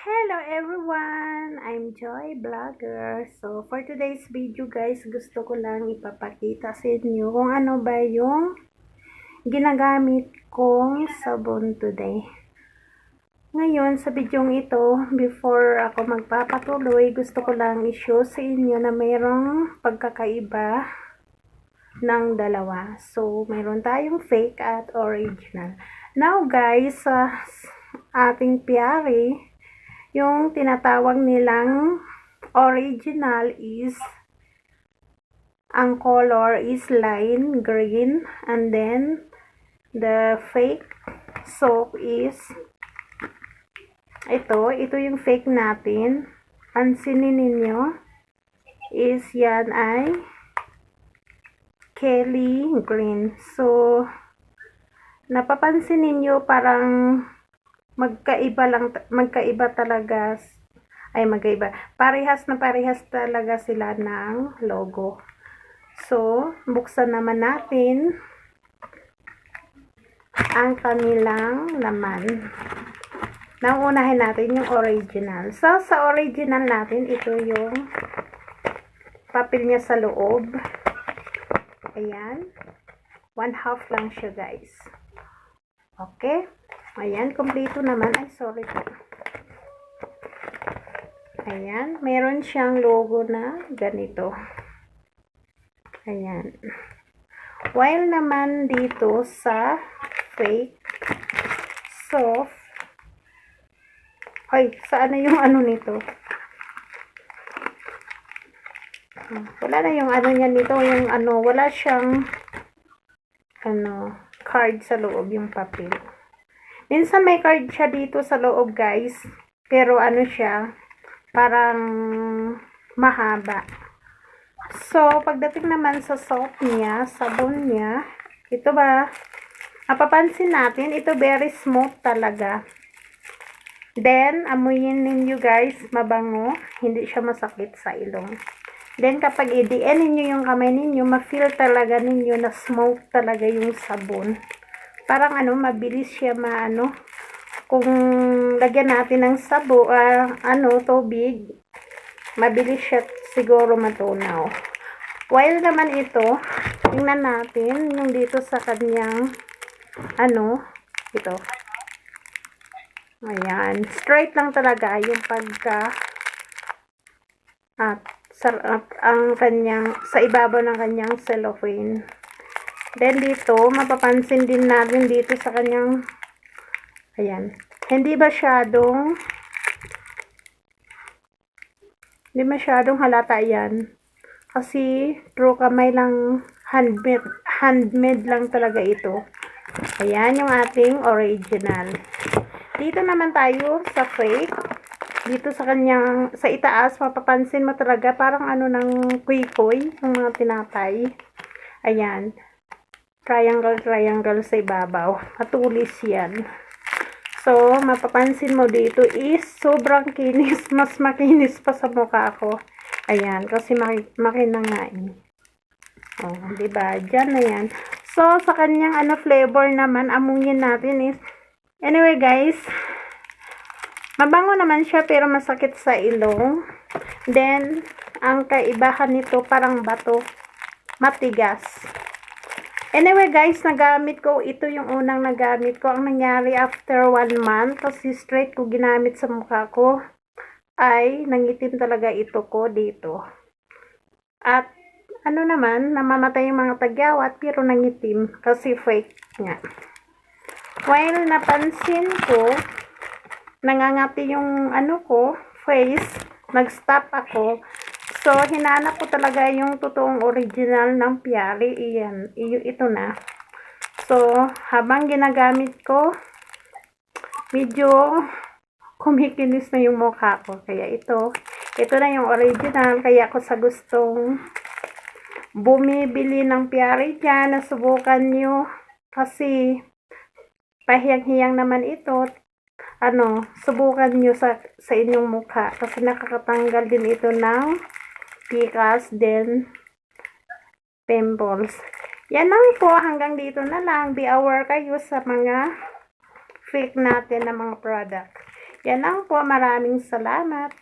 Hello everyone! I'm Joy Vlogger. So, for today's video guys, gusto ko lang ipapakita sa inyo kung ano ba yung ginagamit kong sabon today. Ngayon, sa video ito, before ako magpapatuloy, gusto ko lang i-show sa inyo na mayroong pagkakaiba ng dalawa. So, mayroon tayong fake at original. Now guys, sa ating Piari, yung tinatawag nilang original is, ang color is lime green, and then the fake soap is ito yung fake natin. Pansinin ninyo is yan ay Kelly green. So napapansin ninyo parang magkaiba talaga, parehas talaga sila ng logo. So, buksan naman natin ang kanilang laman. Nauunahin natin yung original. So, sa original natin, ito yung papel niya sa loob. Ayan. 1/2 lang siya, guys. Okay. Ayan, kompleto naman. Ay, sorry po. Ayan, meron siyang logo na ganito. Ayan. While naman dito sa fake soft, ay, saan na yung ano nito? Wala na yung ano niya nito, yung ano, wala siyang card sa loob, yung papel. Minsan may card siya dito sa loob guys, pero ano siya, parang mahaba. So, pagdating naman sa soap niya, sabon niya, ito ba, mapapansin natin, ito very smooth talaga. Then, amuyin ninyo guys, mabango, hindi siya masakit sa ilong. Then, kapag i-DN ninyo yung kamay ninyo, ma-feel talaga ninyo na smooth talaga yung sabon. Parang mabilis siya kung lagyan natin ng tubig, mabilis siya siguro matunaw. While naman ito, tingnan natin yung dito sa kanyang ito. Ayan, straight lang talaga yung ang kanyang, sa ibabaw ng kanyang cellophane. Then dito, mapapansin din natin dito sa kanyang, ayan, hindi masyadong halata yan. Kasi true kamay lang, handmade lang talaga ito. Ayan yung ating original. Dito naman tayo sa fake. Dito sa kanyang, sa itaas, mapapansin mo talaga parang ng kuy-kuy, yung mga tinapay. Ayan. Triangle sa ibabaw. Matulis yan. So, mapapansin mo dito is sobrang kinis. Mas makinis pa sa mukha ko. Ayan. Kasi makina nga eh. Oh, diba? Diyan na yan. So, sa kanyang flavor naman, amuyin natin is, anyway guys, mabango naman siya pero masakit sa ilong. Then, ang kaibahan nito parang bato. Matigas. Anyway guys, nagamit ko, ito yung unang nagamit ko. Ang nangyari after 1 month, kasi straight ko ginamit sa mukha ko, ay nangitim talaga ito ko dito. At naman, namamatay yung mga tagyawat, pero nangitim kasi fake nga. While napansin ko, nangangati yung face, nag-stop ako. So, hinanap ko talaga yung totoong original ng Piari. Iyan, ito na. So, habang ginagamit ko, medyo kumikinis na yung mukha ko. Kaya ito na yung original. Kaya ako sa gustong bumibili ng Piari dyan, nasubukan nyo. Kasi, pahiyang-hiyang naman ito. Subukan nyo sa inyong mukha. Kasi nakakatanggal din ito ng pikas, then pimples. Yan lang po, hanggang dito na lang. Be aware kayo sa mga fake natin na mga product. Yan lang po. Maraming salamat.